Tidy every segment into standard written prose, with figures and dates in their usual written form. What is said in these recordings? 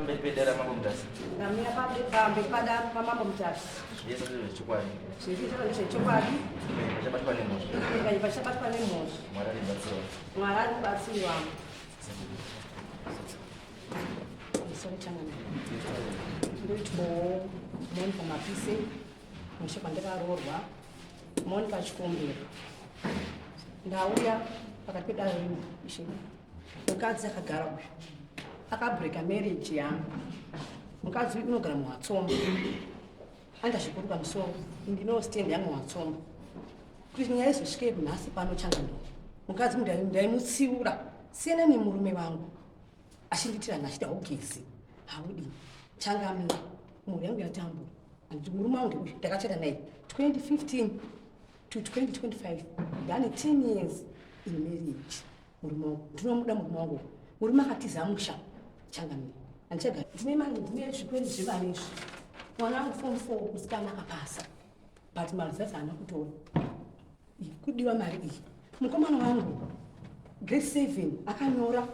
Bedera mambo mtasi. Na mimi pambe pada mambo mtasi. Yesu ndio chukwani. Sisi chukwani. Chapati pale moshi. Ngai chapati pale moshi. Mwarali batso. Mwarali batsi wangu. Sori chana. Ndio chbo moni kwa mapise. Mwisho pandeka rorwa. Moni kwa chikumbira. Ndauya pakapita ringu ishi. Mukadzi akagara uyu. Akabreka marriage yangu. Mukadzi uyu unogara muwatsomba. Andazvikuruka musoro. Ndino stand yangu muwatsomba. Kuti nyaya izosvike nhasi pano changando. Mukadzi ndaimutsiura. Siyana nemurume wangu. Achinditira nachida ugezi. Haudi. Changamira. Mhuri yangu yatambura. Murume wangu ndakachata naye 2015 to 2025. Ndane 10 years in marriage. Murume wangu. Ndinomuda murume wangu. Murume akatiza musha. Changamira. Anchega. Ndine mari ndine zvikweni zvevanezvi. Mwana wangu form 4 kusikana akapasa. But mari dzasi haana kutora. Kudiwa mari iyi. Mukomana wangu grade 7 akanyora.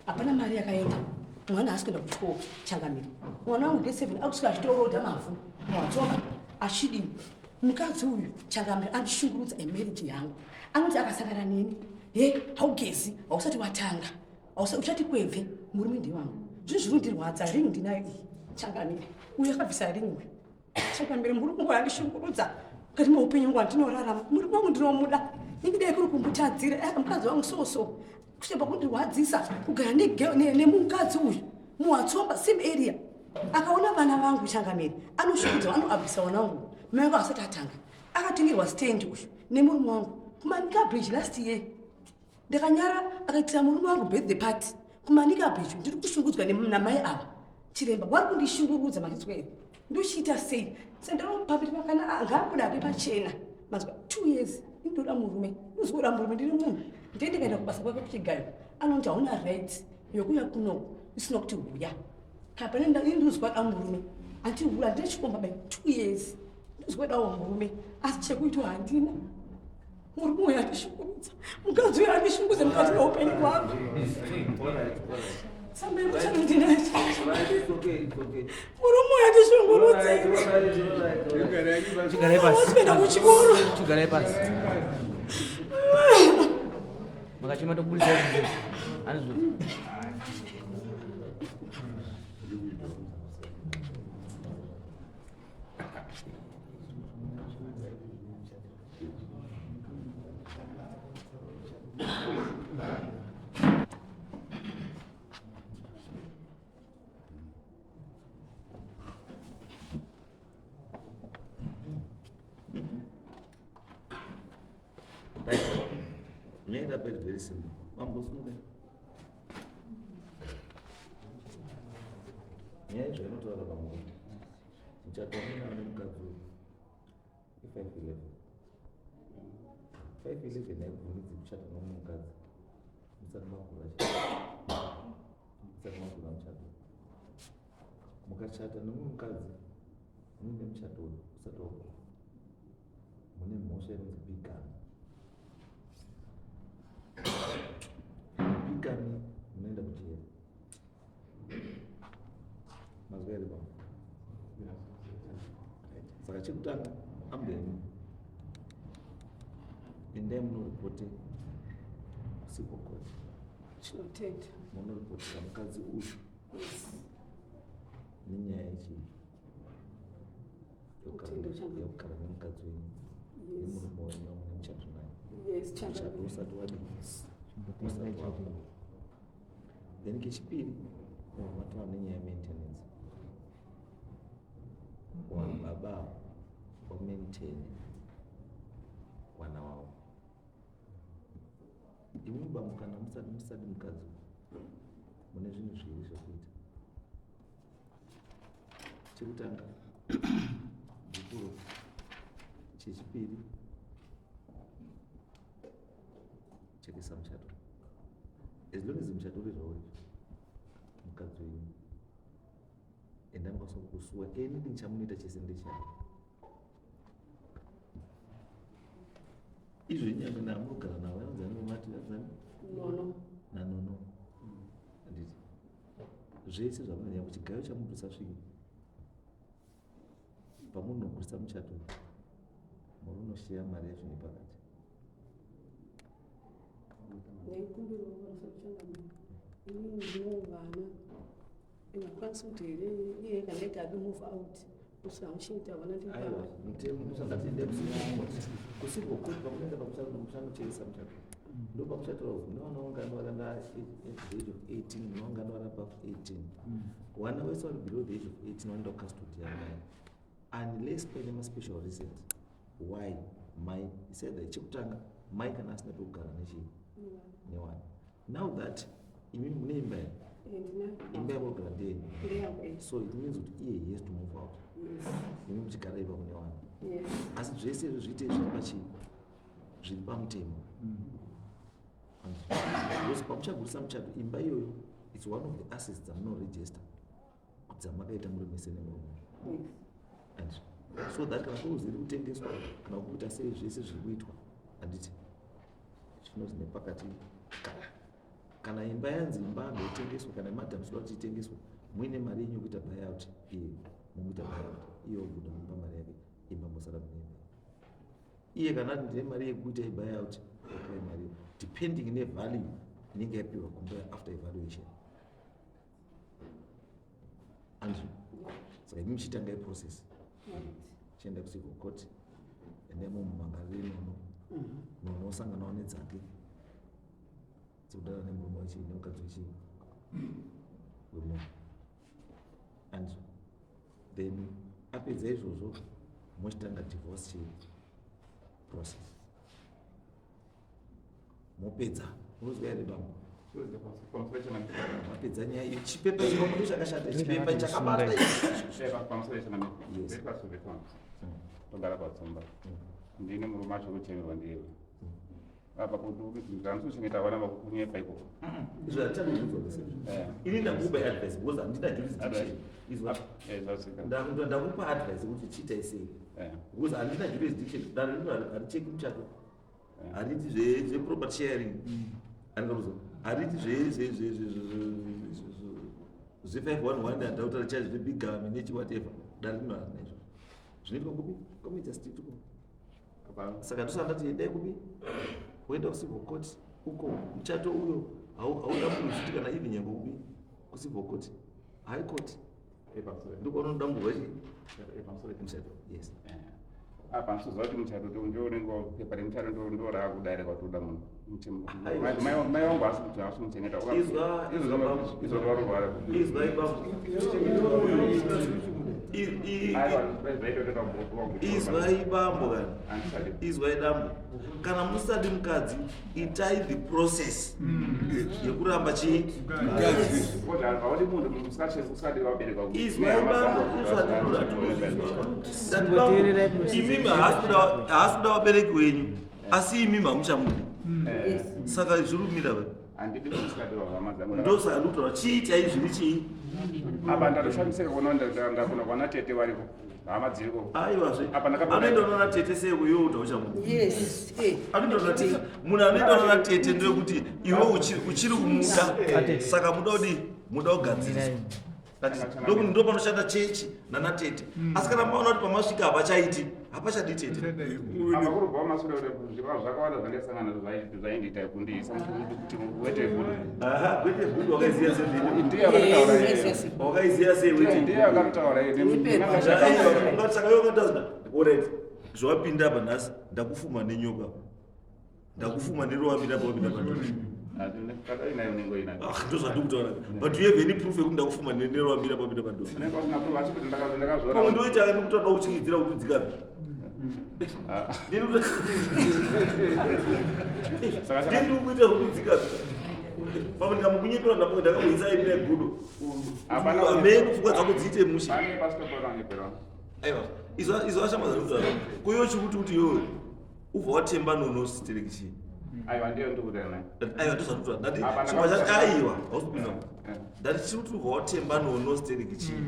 Hapana mari yakaenda. Mwana haasi kuenda kuchikoro Changamira. Mwana wangu grade 7 akusvika achitorodha mavhu. Muwatsomba ashidi. Mukadzi uyu Changamira andishungurudza emarriage yangu. Anoti akasangana neni. Haugezi, hausati watanga. Uchati kwebve murume ndiwangu. Zvindirwadza ringi ndinayo iyi. Changamira. Uyu akabvisa ringi. Changamira murume wangu andishungurudza. Kati muupenyu wangu ndinorarama. Murume wangu ndinomuda. Ingidai kuri kumbutadzira. Mukadzi wangu soso. Kucheba kundirwadzisa kugara nemukadzi uyu. Muwatsomba same area. Akaona vana vangu Changamira. Anoshungurudza anoabvisa vana vangu. Mai vangu asati atanga. Akatengerwa stand uyu nemurume wangu. Kumanika bridge last year. Ndakanyara akaitira murume wangu birthday party. Kumanika bridge ndiri kushungudzwa namai ava. Chiremba wari kundishungurudza makitswere. Ndochiita sei? Sendinopapita pakana ngakuda pachena. Mazwa 2 years. Ndoda murume. Uzoda murume ndiri munhu. Ndikaenda kubasa kwake kuchigayo. Anoti hauna right yokuya kuno. Isina kuti huya. Kapena ndinozwa da murume. Anti hula ndichikomba by 2 years. Ndozwa da murume. Asi chekuitwa handina. Murume uyu andishungurudza. Mukadzi uyu andishungurudza mukati meupenyu hwangu. Sambai kuchana ndinacho. Murume uyu andishungurudza. Chigare pasi. Wasikuenda kuchikoro. Chigare pasi. Makachima tobulisa izvi. Anizvo. Very simple. Mambo sunde. Je noto la mambo. Nchatomina ni mkazu. 511. 511 na kumizi kuchata na mkazu. Msana makula. Msana makula mchato. Mukachata na mkazu. Mune mchato usatoko. Mune mosha nzibika. Bigami unaenda kutia. Mazwele bwana. Saka chikutanga ambeni. Ende mno ripoti usiku kote. Chinoteta. Mno ripoti kama kazi uyu. Ninya yachi. Yokara mkazi uyu. Ni mno mmoja mwenye mchato naye. Yes, Changamira. Usatu wadi. Then kechipiri watu wanenya ya maintenance. Wa baba wa maintain wana wao. Imuba mukana musadi mkazi. Mune zvinhu zviri zvokuita. Chekutanga zvikuru. Chechipiri chekisa mchato. As long as mchato uri zvauri mukadzi wenyu enda mukasongo kusuwa anything chamunoita chese ndechavo izvo inyanga namunogara navo yanzani mumati yazani Nono. nanono handiti zvese zvamunonyanya kuchigayo chamuntu sasviki pamunogurisa muchato muri unoshiya mari yacho nepakati ndaikumbira vakwanisa kuchangana inini ndinoungana ingakwanisa kuti here iye kana iti abi move out usamushinta vana kusivokoti pakuenda pamuchamucheresa muchato ndo pamuchato munoona ungano varanda age of 18 munoungano varapa 18 vana vese vari below the age of 18 vanoenda kukastodi yamai unless paine maspecial reasons why mai said that chekutanga mai kana asina pekugara newana now that imi mune imba imba yakogara ndeni so it means kuti iye he has to move out imi muchigara ipa mune wana asi zvese izvo zviite zviri pamutemo because pamuchagurisa muchato imba iyoyo it's one of the assets dzamunoregister kuti dzamakaita muri mese nemurume and so that kana kuzi iri kutengeswa kana kuita sei zvese zviri kuitwa handiti zvinoti nepakati kana imba yanzi imba ndoitengeswa kana madhamsiro achitengeswa muine mari yenyu kuita buyout iye mumuita buyout iye obuda mupa mari yake imba mosara mune imba iye kana ati ndine mari yekuita buyout okai mari depending nevalue inenge yapiwa kumba after evaluation and saka imi muchitanga iprocess chienda kusiko court endemo mumangarire nono osanganawo nedzake dzekudara nemurume wechii nemukadzi wechii wemunhu and then apedza izvozvo mochitanga divorce process mopedza unozwa here bambo mapedza nyaya iyo chipepa chinomundo chakashata chipepa chakabata togara patsomba ndine murume acho kuchemerwa ndiye apa kuti ndanosochengeta vana vakunyepa ikoko izvo hatitakuudza ini ndakupa advice because handina jurisdiction ndakupa advice kuti chiitai sei because handina jurisdiction haricheki muchato hariti zveproperty sharing andikaruza hariti zve511 handautaura charge zvebig government nechiwhatever dare rino harina izvo zvinoitwa kupi komuita state ko saka ndosandati endai kupi woenda kucivil court uko muchato uyo hauda munhu kana even nyange kupi kucivil court high court ndokwanodamburwa muchato yes apa nsoziva kuti muchato ndonengo pepa remuchato ndorava kudarika kutoda munhu mai wangu asumuchengeta izwai bambo izwai dambo kana musati mukadzi itai the process yekuramba imimi haasikuda vabereki wenyu asi imimi hamuchamudi saka zvirumira ndosaka ndikutaura chiitai zviri chii apa ndatoshamisika kuona ndakuna kwana tete variko hama dziriko aiwazve anoenda unona tete seikuyo utauchamudi yes anoenda tete munhu anoenda unona tete ndeyekuti iwe uchiri kumuda saka muda kudi muda kugadzirisa ndokuti ndo panoshanda chechi nanatete asi kana maona kuti pamasvika hapachaiti hapachadi tete apa kuri kubva masure kuti zvikava zvakawanda zvandasangana zvaindiita kundiisa kuti wete gudu gwete gudu wakaiziya wakaiziya sei ndiye akataura saka yokataza orit zvawapinda apa nhasi ndakufuma nenyoka ndakufuma nerovamira pawapinda pandoa ndozvandikutaura but you have any proof yekuti ndakufuma nerovamira pawapinda pandoa ndoita nekutoda kuchingidzira kuti dzikapi ndiri kuita kuti dzikapi pamwe ndikamukunyetora ndakamuisai mine gudo amei kufuka dzako dziite mushe izvo ashamaza kutaura kuyo chikuti kuti iyoyo ubva watemba nonositerekishini aiwa ndiyo ndikutaura aiwa ndozvandikutaura ndati chimba chacho aiwa hausipinda ndati chiri kuti ubva watemba nonositerekishini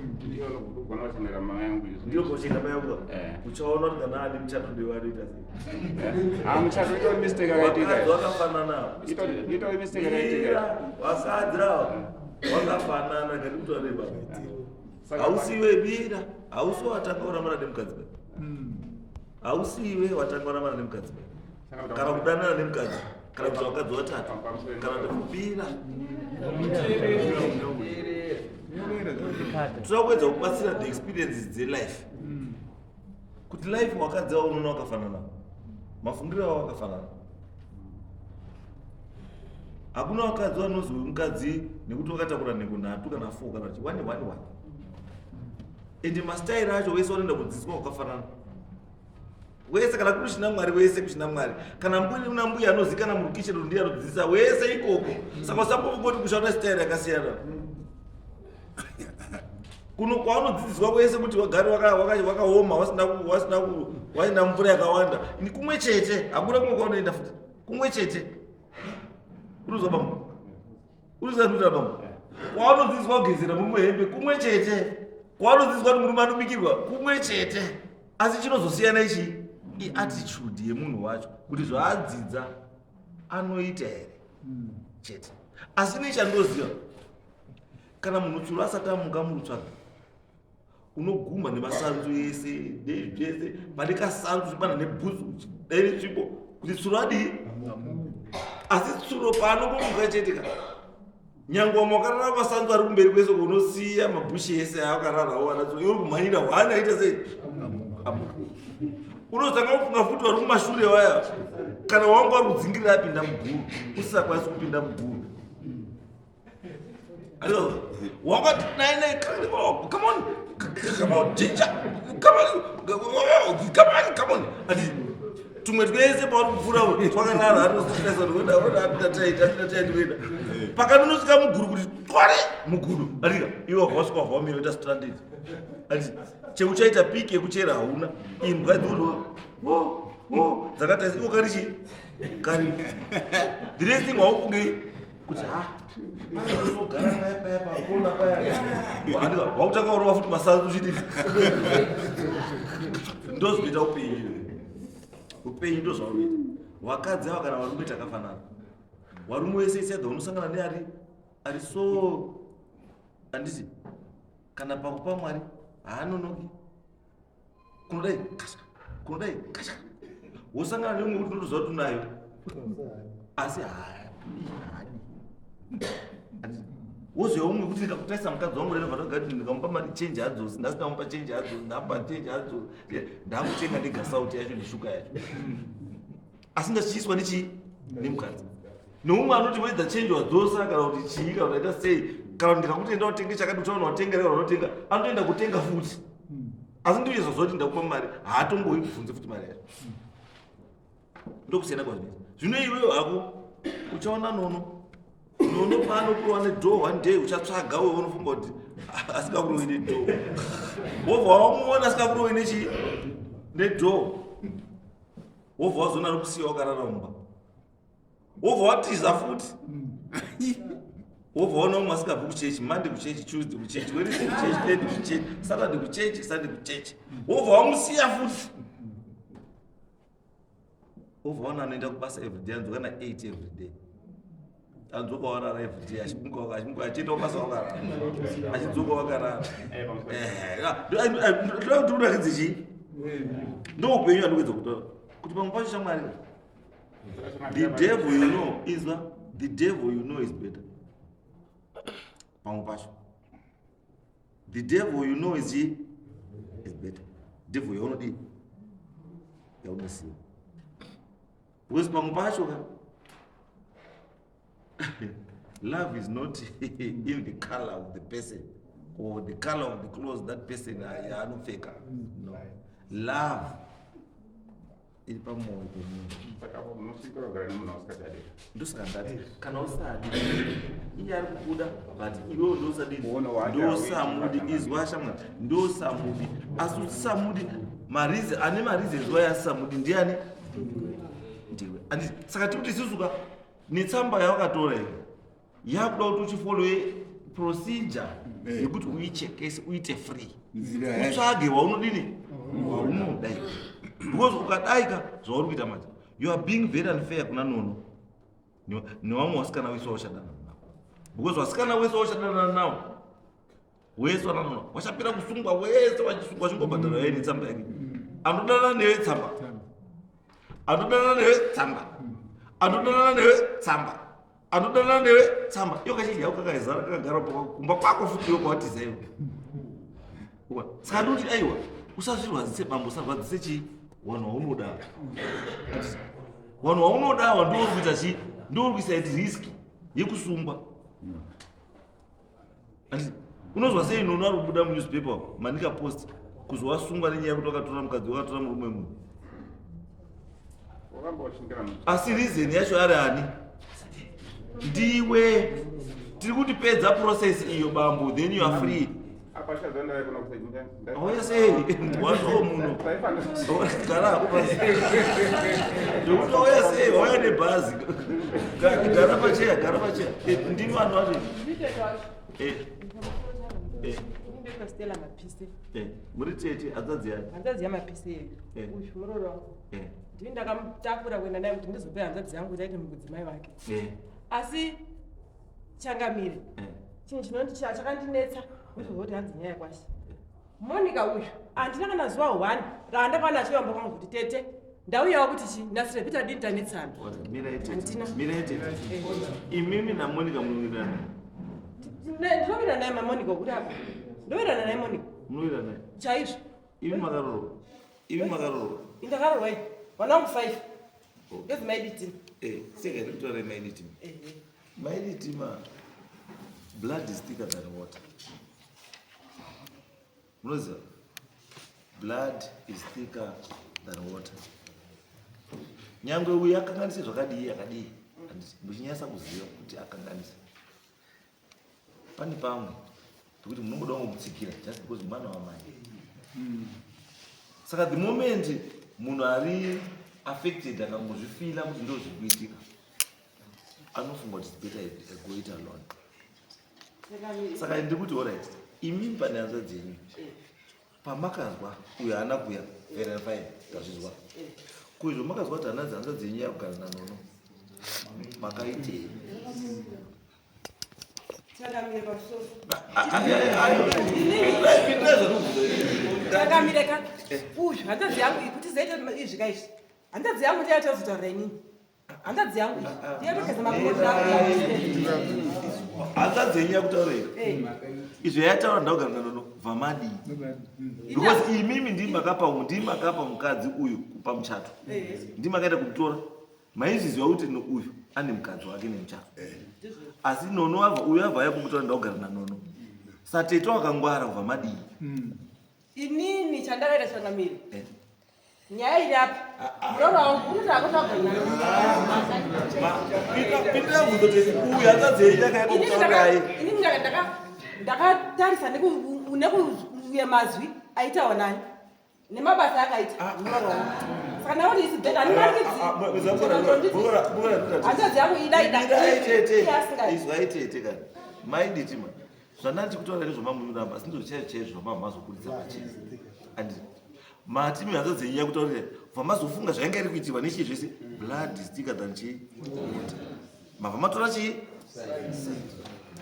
ndiyo kochenda mai yangu uchaona kuti kana adi muchato ndewanoita sei muchato itori mistake akaitika wakafananawo itori mistake akaitika wakadzirawo wakafanana ngati kuti wareba hausiwe bira hausiwe watanga uramana nemukadzi hausiwe watanga uramana nemukadzi kana kudanana nemukadzi kana kuti wakadzi watatu kana kubira toda kuedza kubatsira the experiences dzelife kuti life wakadzi wao unoona wakafanana mafungiro avo wakafanana hakuna wakadzi wanozwi mukadzi nekuti wakatakura nekunhatu kana 4 kana kuti 1 ende mastairi acho wese wanoenda kudzidziswa wakafanana wese kana kuri chinamwari wese kuchinamwari kana mbuna mbuya anozikana murukichero ndiye anodzidzisa wese ikoko saka usambongoti kushaona stairi yakasiyana kuno kwaunodzidziswa kwese kuti wagare wakaoma wasina mvura yakawanda ni kumwe chete hakuna kumwe kwaunoenda futi kumwe chete uruza bambo uruza nduta bambo kwaunodzidziswa kugezera mumwe hembe kumwe chete kwaunodzidziswa kuti murume anobikirwa kumwe chete asi chinozosiyana ichi iattitude yemunhu wacho kuti zvaadzidza anoita here chete asi nechandoziva kana munhu tsuro asati amuka murutsvaga unoguma nemasanzu ese nezvese pane kasanzu zvibana nebhuzu dai netsvipo kuti tsuro adii asi tsuro paanokomuka chetika nyange wamwe wakarara masanzu ari kumberi kwese unosiya mabhushi ese aakararawo anatsuro iwe kumhanyira hwana aita sei unozanga kufunga futi vari kumashure waya kana wanga wari kudzingirira apinda muguru usisakwanisi kupinda muguru wangati nai come on ginger come on ati tumwe twese pauri kupfuura twakarara hatinosikasaapinda taitoenda pakanonosvika muguru kuti tware muguru atika iwe wavasvika wavamira oita stranded ati cheuchaita piki yekuchera hauna imbwa dzodwa dzakataisa iwo karichi kari the next thing waufunge kuti wautanga urova futi masanzu chidii ndozvinoita upenyu ndozvaunoita wakadzi ava kana varume takafanana warume wese isega unosangana neari ari so handiti kana pakupa mwari haanonoki kunodai kasha wosangana neumwe kuti ndotoziva kuti unayo asi woziva umwe kuti ndikakutaisa mukadzi wangu renovhatagati ndikamupa mari chenji hadzosi ndasinamupa chenji hadzosi ndapa chenji hadzosi ndakutenga negasauti yacho neshuka yacho asi ndachiiswa nemukadzi neumwe anoti wedza chenji wadzosa kana kuti chii kana kuti aita sei kana kuti ndikakutenda utenge chakati utaona watenga reva unotenga anotoenda kutenga futi asi ndiizva zoti ndakupa mari haatomboyi kubvunze futi mari yacho ndokusiyana kwazvinoita zvino iweyo hako uchaona nono paanokurowa nedhoo one day uchatsvaga wewe unofunga kuti asikakurowi nedhoo wobva wamuona asikakurowi nedhoo wobva wazona nokusiya wakarara mumba wobva watiza futi wobva waona umwe asikabvi kuchechi mande kuchechi tuesday kuchechi wednesday kuchechi thursday kuchechi saturday kuchechi sunday kuchechi wobva wamusiya futi wobva waona anoenda kubasa everyday anzokana 8 everyday anzoka warara everyday achimuka achienda kubasa wakarara achidzoka wakarara ndoda kuti urakidze chii ndoupenyu andokwedza kutaura kuti pamwe pacho chamwari the devil you know is better pamwe pacho the devil you know is better devil yaunodii yaunosiya because pamwe pacho ka love is not in the color of the person or the color of the clothes that person anopfeka no love iri pamwoyo pemunhu ndosikandati kana usadi iye ari kukuda but iwewo ndosamudi izwashamwa ndosamudi asi usamudi ane mareasons why asisamudi ndiani ndiwe saka tikuti isusuka netsamba yawakatora iyo yakuda kuti uchifollowe procedure yekuti uichekese uite free utsvage waunodini waunodai because ukadaika zvauri kuita manje you are being very unfair kuna nono newamwe wasikana wese waushadana navo because wasikana wese wachatana nawo wese wananono wachapira kusungwa wese wachisungwa chingobhadhara yeni tsamba yake anodana newe tsamba anodana newe tsamba anodana newe tsamba anodana newe tsamba iyo kachidya ukakaizara kakagara kumba kwako futi yo kwatiza iwe saka ndoti aiwa usazvirwadzise bambo usarwadzise chi wanhu waunoda wanhu waunodawa ndiwo uri kuita chi ndiwo uri kuisa iti riski yekusungwa unozwa sei nono ari kubuda munewspaper manika post kuzowasungwa nenyaya yekuti wakatora mukadzi wakatora murume munhu asi reason yacho ari ani ndiwe tiri kutipedza process iyo bambo then you are free auya sei wazoo muno gara ndokuti auya sei wauya nebhazi gara pacheya ndini vanhu vacho muri tete hanzadzi yamapisi uyu muroro wangu ndii ndakamutakura kuenda naye kuti ndizope hanzadzi yangu taiti mukudzimai vake asi changamire chinhu chakandinetsa kuti hanzi nyaya kwashi monika uyu handina kana zuva 1 raandakana achiyamba kwangu kuti tete ndauyawo kuti chi nasire pita dini tanetsana imimi namonika munovirana ndinovira naye mamonika okuti apa ndovirana naye monika munovira naye chaizvo ivi makarorwa indakarorwa iyi vana wangu 5 ndezi maiditini seka ndikutore maiditima maiditima blood is thicker than water munoziva blood is thicker than water nyangwe uyu akanganise zvakadii muchinyasa kuziva kuti akanganise pane pamwe pekuti munongoda kungomutsikira just because mwana wamai saka the moment munhu ari affected akangozvifila kuti ndo zviri kuitika anofunga kuti better go it alone saka ndiri kuti alright imimi pane hanzva dzenyu pamakazwa uyo haana kuya verify ngazvizwa kuizvo makazwa kuti hana hanzva dzenyu yakugara nanono makaitei chakamire uyu hanzadzi yangu ikuti zaita izvika izvi hanzadzi yangu ndiyatozotaura inini hanzadzi yangu ndiyatogeza hanzadzi yenyu yakutaurei izvo yataura ndakugara nanono vhamadi because imimi ndimakapa mukadzi uyu pamuchato ndimakaita kumutora maizviziva kuti uyu ane mukadzi wake nemuchato asi nono uyu avaya kumutora ndakugara nanono satete wakangwara kubva madii inini chandakaita changamiri nyaya iri apa muroro wangu uruti akotapindira kuzotei uyu hanzadzei yakayakutaurayi inini ndakatarisa nekuuye mazwi aitawo nani nemabasa akaita muroro wangu saka naoni isi bhedha hanzadzi yangu izvaitete kana maiditima zvanati kutaura nezvamamuramba asi ndozvichaizvo zvamamazokuridza pachii and matimi hanzadzi yenyu yakutaurira vamazofunga zvainge iri kuitirwa nechii zvese blood is thicker than chii mabva matora chii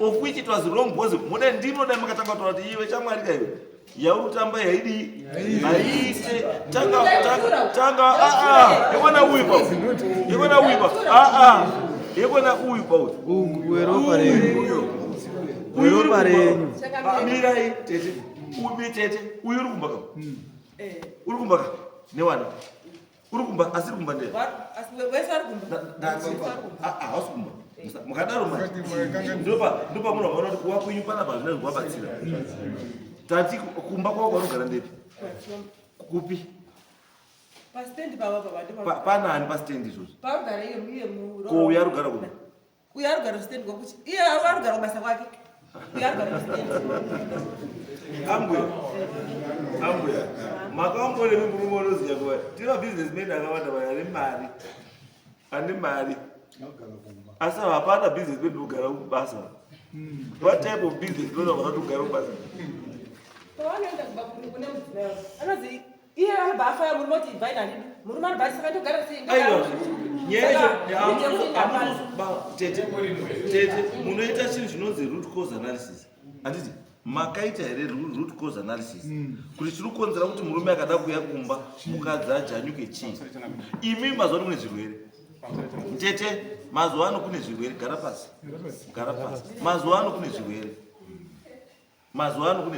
of which it was wrong because muda ndinodai makatanga kutaura kuti iwe chamwarika iwe yaurutamba yaidii aiite tanga ikona uyu pauti ikona uyu pauti weropa renyu mirai tete ubi tete uyu uri kumba kama uri kumba kama newana uri kumba asi uri kumba ndee hausi kumba mukadaro mati ndopa munhu wakaona kuti kuwa kwenyu pana pazvina zvikuwabatsira tati kumba kwako kwanogara ndepi kupi panani pastendi izvozvo ko uyo arikugara kupi uyo arikugara stendi kwakuti iye arikugara kubasa kwake uyo arikugara stendi ambuya makambone mumurume unoziva kuva tina businessmen akawanda vanhu ane mari asi hapana businessmen inogara kubasa what type of business unoda vanoti kugara kubasa pavanoenda kune mudzimai anonzi iye anobva afaya murume kuti ibva inadini murume anobva asakandogara aiwa tete munoita chinhu chinonzi root cause analysis handiti makaita here root cause analysis kuti chiri kukonzera kuti murume akada kuuya kumba mukadzi ajanyuke chii imi mazuva ano kune zvirwere tete mazuva ano kune zvirwere gara pasi mazuva ano kune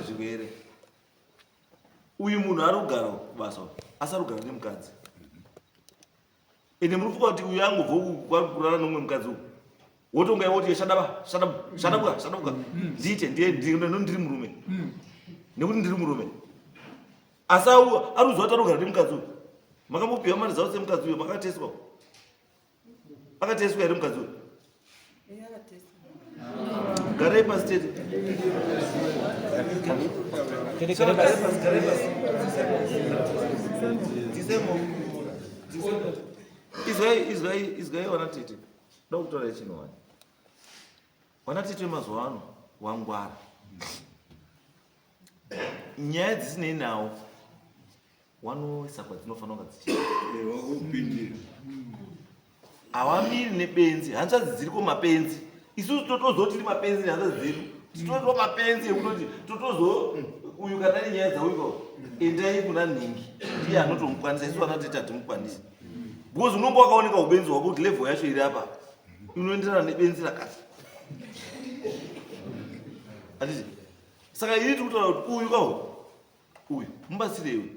zvirwere uyu munhu ari kugara kubasa asi ari kugara nemukadzi ende muri kufunga kuti uyu angobva kurara nomumwe mukadzi uyu wotonga woti shadabuka ndiite ndiri murume nekuti ndiri murume asi ari kuziva kuti ari kugara nemukadzi uyu makambopiwa mari dzavo semukadzi uyu makateswa akateswa here mukadzi uyu garai pasi tete izgai wana tete da kutaura chinhu wani wana tete mazuva ano wangwara nyaya dzisinei nawo wanoisa kwadzinofana kunga havamiri nebenzi hanzvadzi dziriko mapenzi isusu totozoti tiri mapenzi nehanzvadzi dzedu titoto mapenzi ekutoti totozo uyu kana nenyaya dzauiko endai kuna nhingi ndiye anotomukwanisa isu vana tete hatimukwanisi because unonge wakaoneka ubenzi hwako kuti level yacho iri apa inoenderana nebenzi rakati hatiti saka iri tiri kutaura kuti uyu kaho uyu mubatsirei uyu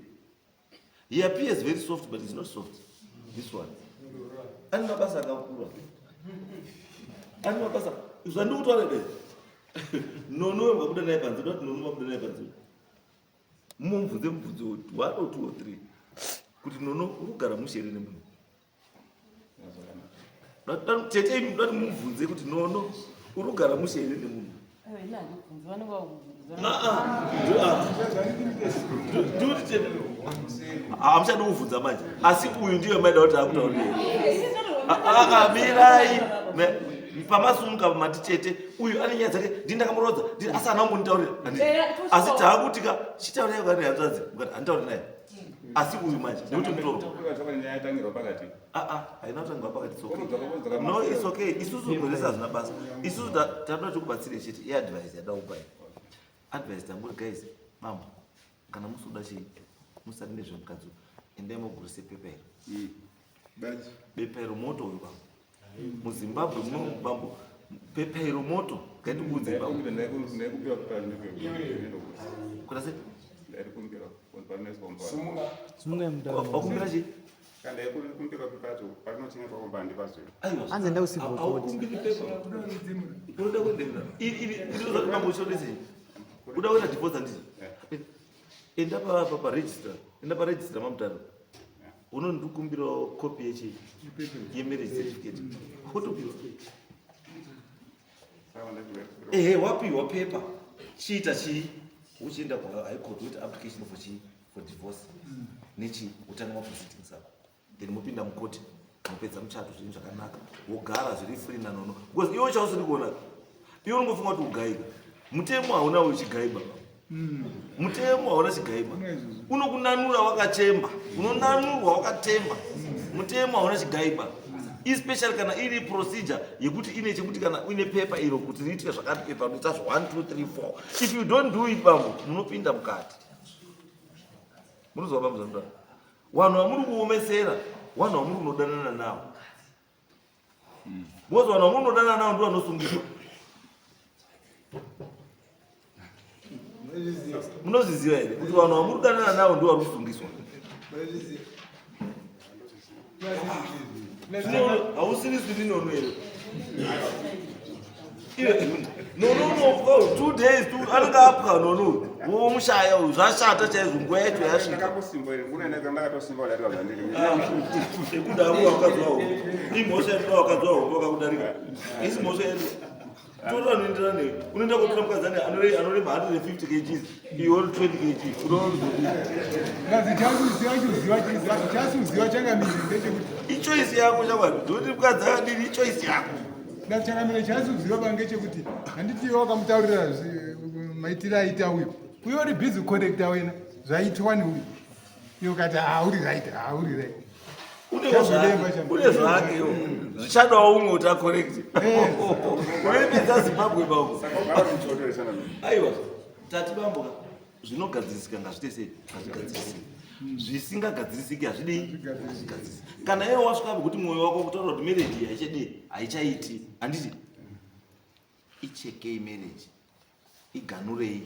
he appears very soft but is not soft this one ane mabasa akakura ane mabasa zvandiri kutaura dei nono wabuda naye panze doti nono wabuda naye panze mumubvunze mubvunzo 1 or 2 or 3 kuti nono uri kugara mushere nemunhu tete doti mubvunze kuti nono uri kugara mushere nemunhu ndiuti tete hamuchadi kuvhunza manje asi uyu ndiyo maida kuti akutaurire akamirai pamasumuka mati chete uyu ane nyaya dzake ndindakamurodza asi ana ambonitaurira asi taakutika chitaurirai kane hanzvadzi mukati handitauri naye asi uyu manje nekuti mutoro haina kutangirwa pakati no is okay isusu mweresa hazvina basa isusu tatoda tikubatsire chete iadvise yadakupai advise tanguri guys mambo kana musuda chii musari nezvemukadzi endai mogurise pepairo bepairo moto uyu bambo muzimbabwe muno bambo pepairo moto ngaitikuudze bambo kuna sei wakumbira chii anze ndausivokumbiri unoda kuendera bambo chodesei uda kuita divorce handiti enda paregistra enda paregistra mamutaro unondikumbirawo kopi yechi yemarriage certificate otopirwa wapiwa pepa chiita chii uchienda kuhigh court uita application for divorce nechi utanga maproceedings ako then mopinda mukoti mopedza muchato zvinhu zvakanaka wogara zviri free nanono because iwe chausiri kuona iwe unongofunga kuti ugaiba mutemo hauna uchigaiba mutemo hauna chigaiba unokunanura wakachemba unonanurwa wakatemba mutemo hauna chigaiba especially kana iri procedure yekuti ine chekuti kana uine pepa iro kuti riitike zvakati pepa unoita 1 2 3 4 if you don't do it bambo munopinda mukati munozwa bambo zvandaura vanhu vamuri kuomesera vanhu vamuri kunodanana navo because vanhu vamuri kunodanana navo ndo vanosungiswa munozviziva here kuti vanhu vamuri kudanana navo ndo vari kusungiswa hausirisi nono here nono 2 days anenge apwa nono womushaya uyu zvashata chaizvo nguva yacho yasvikaekudavo wakadzwaho imhosva yedu wakadzwaho wakakudarika isi mhosva yedu toda anoendera neyo unoenda kotora mukadzani anorema 150 kgs iwe 20 kg ichoisi yako chakwadi ndoti mukadzi akadini ichoisi yako ndachangamira chasiuziva bangechekuti handiti wakamutaurira maitiro aita uyu uyo uri busy connecta wena zvaitwa neuyu iwe ukati hauri right hauri right une zvakewo zvichadawo umwe kuti akorekti unoipedza zimbabwe bako aiwa tati bamboka zvinogadzirisika ngazvite sei ngazvigadzirisike zvisingagadzirisiki hazvidei hazvigadzirisiki kana iwe wasvika kuti mwoyo wako kutaura kuti mereji haichaiti handiti ichekei mereji iganurei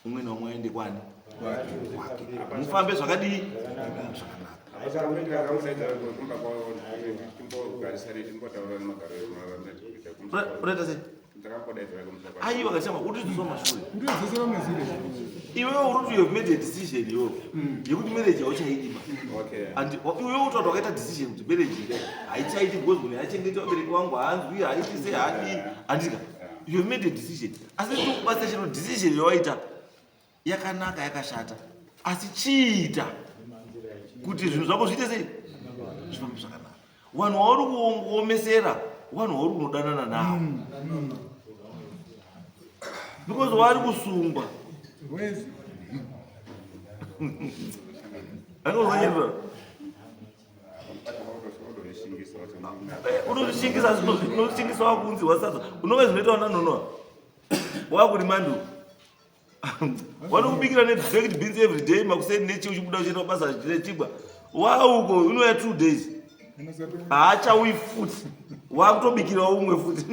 umwe naumwe aende kwani kwake mufambe zvakadii zvakanaka unoita sei aiwa kachama ndizosora mashure iwewe uri kuti you've made a decision iwewe yekuti marriage hauchaidi and iwewe utatu wakaita decision kuti marriage haichaiti because munhu achengeta vabereki vangu haanzwi haiti sei haadi handika you've made a decision asi tikubasa chino decision yawaita yakanaka yakashata asi chiita kuti zvinhu zvako zviite sei zvifambe zvakanaka vanhu vauri kuomesera vanhu vauri kunodanana navo because vari kusungwa unozvishingisa wakunzi wasadza unonga zvinoita wana nonoa wakuri mandu wanokubikira nebaked beans every day makuseni nechi uchibuda uchienda basa rechigwa wauko unoya 2 days haachaui futi wakutobikirawo umwe futi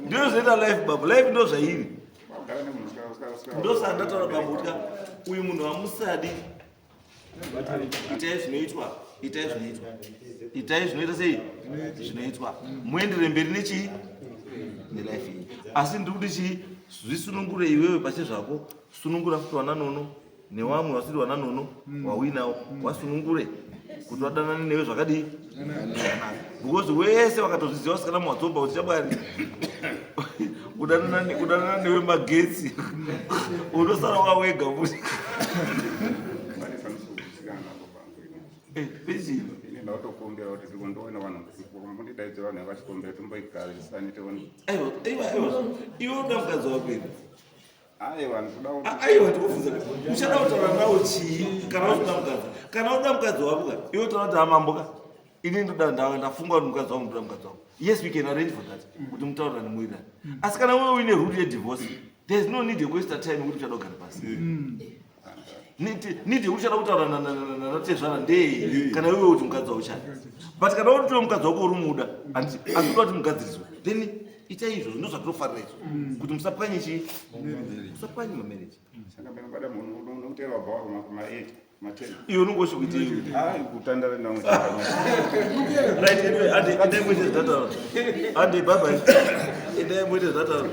ndino zvinoita life babo life ndo zvairi ndosaka ndataura babo kuti uyu munhu hamusadi itai zvinoitwa itai zvinoitwa itai zvinoita sei zvinoitwa muendere mberi nechii nelife iyi asi ndiri kuti chii zvisunungure iwewe pache zvako sunungura futi wana nono nevamwe vasiri wana nono wawinawo wasunungure kuti wadanane newe zvakadii because wese wakatozviziva usikana mwadzomba kuti chabwari kudanana newe magetsi unosara wawega futi pechii ndatokumbira kuti ndikondoona vanhu mundidaidze vanhu vakachikombera tomboigarisani tione iwe unoda mukadzi waperi aiwa ndikubvunza uchada kutaura nawo chii kana unoda mukadzi kana unoda mukadzi wabuka iwe utaura kuti amamboka ini ndafunga kuti mukadzi wangu ndoda mukadzi wangu yes we can arrange for that kuti mutaurira nemuwirirani asi kana wewe uine rule yedivorce there is no need yekuwaste time kuti uchada kugara pasi need yekuti uchada kutaura natezvana ndei kana iwewe kuti mukadzi wauchada but kana uri kuti mukadzi wako uri muda asi uda kuti mugadziriswe then ita izvo ndo zvatinofarira izvo kuti musapwanye chii musapwanye mamarriage saka bada munhu unotera wabva wako ma8 ma10 iwe unongosho kuita iwe kutandara namwe right anyway ande muite zvatataura ande bye bye ende muite zvatataura